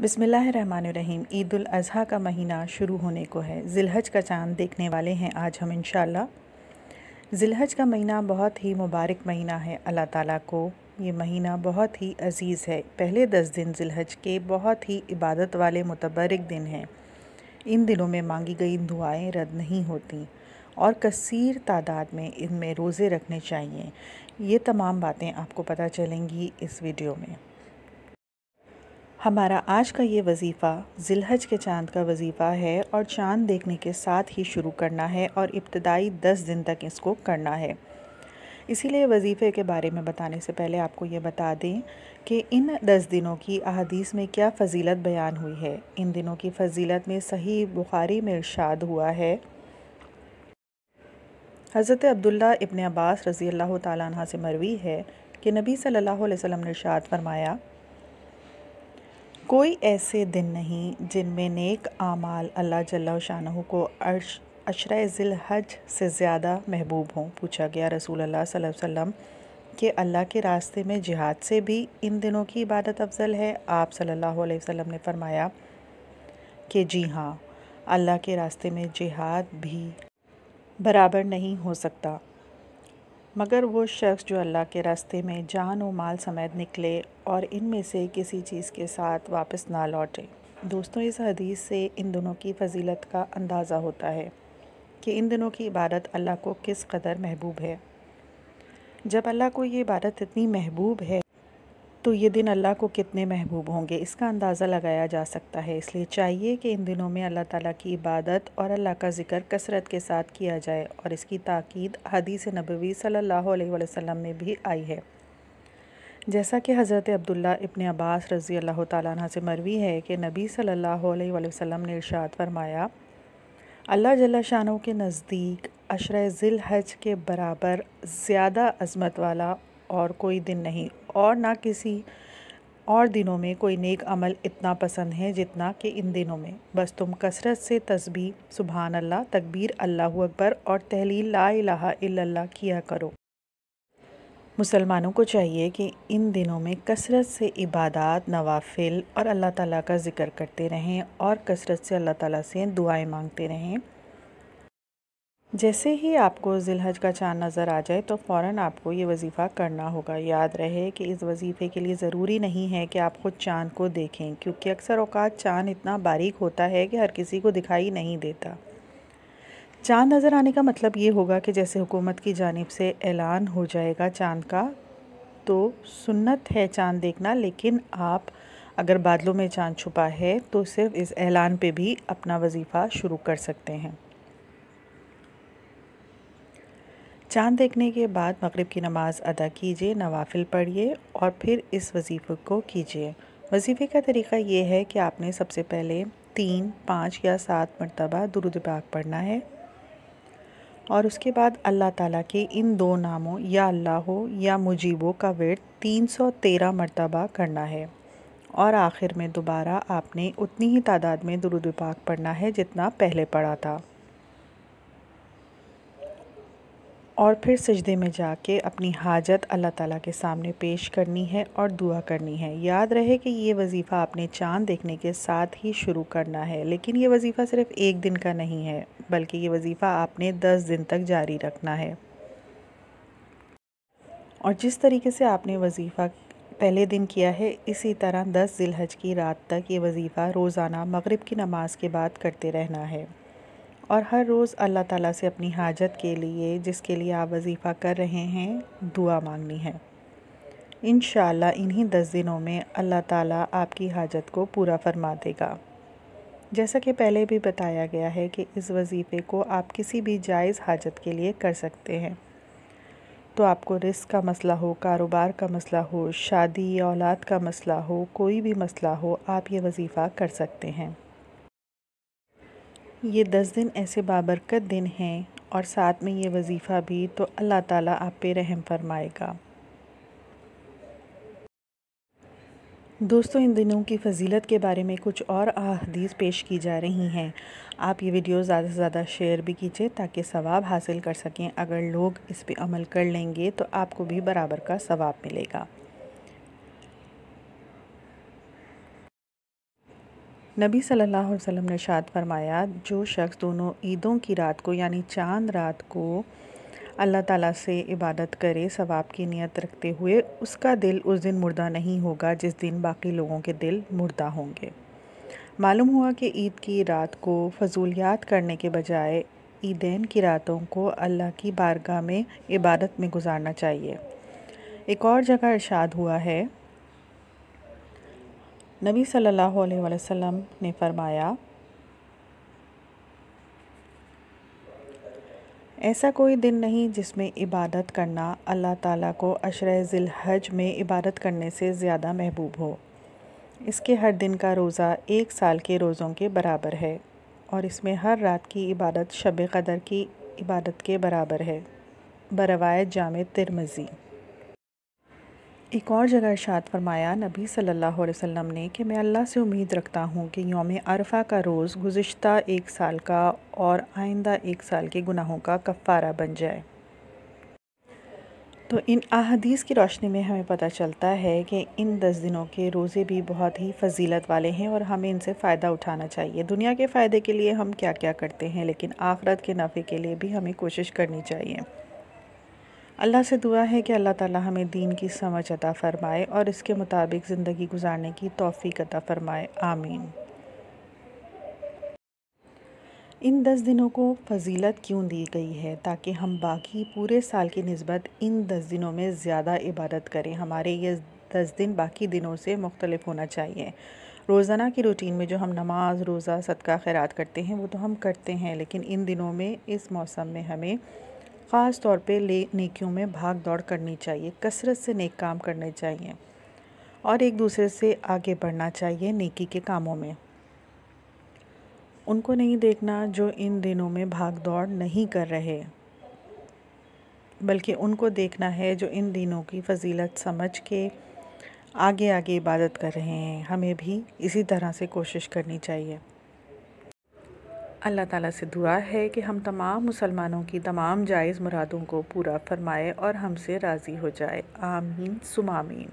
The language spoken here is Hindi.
बिस्मिल्लाहिर्रहमानिर्रहीम। ईद उल अज़हा का महीना शुरू होने को है। ज़िलहज का चाँद देखने वाले हैं आज हम इंशाअल्लाह। ज़िलहज का महीना बहुत ही मुबारक महीना है। अल्लाह ताला को ये महीना बहुत ही अज़ीज़ है। पहले 10 दिन ज़िलहज के बहुत ही इबादत वाले मुतबरक दिन हैं। इन दिनों में मांगी गई दुआएं रद्द नहीं होती और कसीर तादाद में इनमें रोज़े रखने चाहिए। ये तमाम बातें आपको पता चलेंगी इस वीडियो में। हमारा आज का ये वज़ीफ़ा ज़िलहज के चाँद का वज़ीफ़ा है और चाँद देखने के साथ ही शुरू करना है और इब्तदाई 10 दिन तक इसको करना है। इसीलिए वज़ीफ़े के बारे में बताने से पहले आपको ये बता दें कि इन 10 दिनों की अहादीस में क्या फ़जीलत बयान हुई है। इन दिनों की फ़जीलत में सही बुखारी में इरशाद हुआ है, हज़रत अब्दुल्ला इब्न अब्बास रज़ी अल्लाह तआला अन्हा से मरवी है कि नबी सल्लल्लाहु अलैहि वसल्लम ने इरशाद फरमाया, कोई ऐसे दिन नहीं जिनमें नेक आमाल अल्लाह जल्ला शानहू को अशरा ज़िलहज से ज़्यादा महबूब हों। पूछा गया, रसूल अल्लाह सल्लल्लाहु अलैहि वसल्लम कि अल्लाह के रास्ते में जिहाद से भी इन दिनों की इबादत अफजल है? आप सल्लल्लाहु अलैहि वसल्लम ने फरमाया कि जी हाँ, अल्लाह के रास्ते में जिहाद भी बराबर नहीं हो सकता मगर वो शख्स जो अल्लाह के रास्ते में जान और माल समेत निकले और इनमें से किसी चीज़ के साथ वापस ना लौटे। दोस्तों, इस हदीस से इन दिनों की फ़जीलत का अंदाज़ा होता है कि इन दिनों की इबादत अल्लाह को किस कदर महबूब है। जब अल्लाह को ये इबादत इतनी महबूब है तो ये दिन अल्लाह को कितने महबूब होंगे, इसका अंदाज़ा लगाया जा सकता है। इसलिए चाहिए कि इन दिनों में अल्लाह ताला की इबादत और अल्लाह का ज़िक्र कसरत के साथ किया जाए और इसकी ताकीद हदीस नबवी सल्लल्लाहु अलैहि वसल्लम में भी आई है। जैसा कि हज़रत अब्दुल्ला इब्न अब्बास रज़ी अल्लाह तआला अन्हा से मरवी है कि नबी सल्लल्लाहु अलैहि वसल्लम ने इरशाद फरमाया, अल्लाह जल्ला शानहू के नज़दीक अशरा ज़िलहज के बराबर ज़्यादा अज़मत वाला और कोई दिन नहीं और ना किसी और दिनों में कोई नेक अमल इतना पसंद है जितना कि इन दिनों में। बस तुम कसरत से तस्बीह, सुबहान अल्लाह, तकबीर, अल्लाहु अकबर और तहलील ला इलाहा इल्लल्लाह किया करो। मुसलमानों को चाहिए कि इन दिनों में कसरत से इबादत, नवाफिल और अल्लाह ताला का ज़िक्र करते रहें और कसरत से अल्लाह ताला से दुआएं मांगते रहें। जैसे ही आपको ज़िलहज का चाँद नज़र आ जाए तो फ़ौरन आपको ये वज़ीफ़ा करना होगा। याद रहे कि इस वज़ीफ़े के लिए ज़रूरी नहीं है कि आप ख़ुद चाँद को देखें, क्योंकि अक्सर औक़ात चाँद इतना बारीक होता है कि हर किसी को दिखाई नहीं देता। चाँद नज़र आने का मतलब ये होगा कि जैसे हुकूमत की जानिब से ऐलान हो जाएगा चाँद का, तो सुन्नत है चाँद देखना, लेकिन आप अगर बादलों में चाँद छुपा है तो सिर्फ़ इस ऐलान पे भी अपना वज़ीफ़ा शुरू कर सकते हैं। चाँद देखने के बाद मगरिब की नमाज़ अदा कीजिए, नवाफिल पढ़िए और फिर इस वज़ीफ़े को कीजिए। वज़ीफ़े का तरीक़ा ये है कि आपने सबसे पहले 3, 5 या 7 मरतबा दुरूद पाक पढ़ना है और उसके बाद अल्लाह ताला के इन 2 नामों या अल्लाहो या मुजीबो का विर्द 313 मरतबा करना है और आखिर में दोबारा आपने उतनी ही तादाद में दुरूद पाक पढ़ना है जितना पहले पढ़ा था और फिर सजदे में जाके अपनी हाजत अल्लाह ताला के सामने पेश करनी है और दुआ करनी है। याद रहे कि ये वज़ीफ़ा आपने चाँद देखने के साथ ही शुरू करना है, लेकिन ये वज़ीफ़ा सिर्फ़ एक दिन का नहीं है, बल्कि ये वज़ीफ़ा आपने 10 दिन तक जारी रखना है। और जिस तरीके से आपने वज़ीफ़ा पहले दिन किया है, इसी तरह 10 ज़िलहज की रात तक ये वज़ीफ़ा रोज़ाना मगरिब की नमाज़ के बाद करते रहना है और हर रोज़ अल्लाह ताला से अपनी हाजत के लिए, जिसके लिए आप वज़ीफ़ा कर रहे हैं, दुआ मांगनी है। इंशाअल्लाह इन्हीं 10 दिनों में अल्लाह ताला आपकी हाजत को पूरा फरमा देगा। जैसा कि पहले भी बताया गया है कि इस वज़ीफ़े को आप किसी भी जायज़ हाजत के लिए कर सकते हैं। तो आपको रिस्क का मसला हो, कारोबार का मसला हो, शादी या औलाद का मसला हो, कोई भी मसला हो, आप ये वज़ीफ़ा कर सकते हैं। ये 10 दिन ऐसे बाबरकत दिन हैं और साथ में ये वज़ीफ़ा भी, तो अल्लाह ताला आप पे रहम फरमाएगा। दोस्तों, इन दिनों की फ़जीलत के बारे में कुछ और अहादीस पेश की जा रही हैं। आप ये वीडियो ज़्यादा से ज़्यादा शेयर भी कीजिए ताकि सवाब हासिल कर सकें। अगर लोग इस पे अमल कर लेंगे तो आपको भी बराबर का सवाब मिलेगा। नबी सल्लल्लाहु अलैहि वसल्लम ने इरशाद फरमाया, जो शख्स दोनों ईदों की रात को यानी चांद रात को अल्लाह ताला से इबादत करे सवाब की नीयत रखते हुए, उसका दिल उस दिन मुर्दा नहीं होगा जिस दिन बाकी लोगों के दिल मुर्दा होंगे। मालूम हुआ कि ईद की रात को फजूलियात करने के बजाय ईदैन की रातों को अल्लाह की बारगाह में इबादत में गुजारना चाहिए। एक और जगह इरशाद हुआ है, नबी सल्लल्लाहु अलैहि वसल्लम ने फरमाया, ऐसा कोई दिन नहीं जिसमें इबादत करना अल्लाह ताला को अशरे ज़िल-हज में इबादत करने से ज़्यादा महबूब हो। इसके हर दिन का रोज़ा 1 साल के रोज़ों के बराबर है और इसमें हर रात की इबादत शब क़दर की इबादत के बराबर है। बरवायत जामे तिरमिज़ी। एक और जगह इरशाद फरमाया नबी सल्लल्लाहु अलैहि वसल्लम ने कि मैं अल्लाह से उम्मीद रखता हूँ कि यौम अरफ़ा का रोज़ गुज़िश्ता 1 साल का और आइंदा 1 साल के गुनाहों का कफ़ारा बन जाए। तो इन अहादीस की रोशनी में हमें पता चलता है कि इन 10 दिनों के रोज़े भी बहुत ही फ़जीलत वाले हैं और हमें इनसे फ़ायदा उठाना चाहिए। दुनिया के फ़ायदे के लिए हम क्या क्या करते हैं, लेकिन आखिरत के नफ़े के लिए भी हमें कोशिश करनी चाहिए। अल्लाह से दुआ है कि अल्लाह ताला हमें दीन की समझ अता फ़रमाए और इसके मुताबिक ज़िंदगी गुजारने की तौफ़ीक अता फ़रमाए, आमीन। इन 10 दिनों को फ़जीलत क्यों दी गई है? ताकि हम बाकी पूरे साल की निस्बत इन 10 दिनों में ज़्यादा इबादत करें। हमारे ये 10 दिन बाकी दिनों से मुख्तलिफ़ होना चाहिए। रोज़ाना की रूटीन में जो हम नमाज, रोज़ा, सदका खैरात करते हैं वो तो हम करते हैं, लेकिन इन दिनों में, इस मौसम में हमें ख़ास तौर पे नेकियों में भाग दौड़ करनी चाहिए, कसरत से नेक काम करने चाहिए और एक दूसरे से आगे बढ़ना चाहिए नेकी के कामों में। उनको नहीं देखना जो इन दिनों में भाग दौड़ नहीं कर रहे, बल्कि उनको देखना है जो इन दिनों की फ़जीलत समझ के आगे आगे इबादत कर रहे हैं। हमें भी इसी तरह से कोशिश करनी चाहिए। अल्लाह ताला से दुआ है कि हम तमाम मुसलमानों की तमाम जायज़ मुरादों को पूरा फरमाए और हमसे राज़ी हो जाए, आमीन सुम आमीन।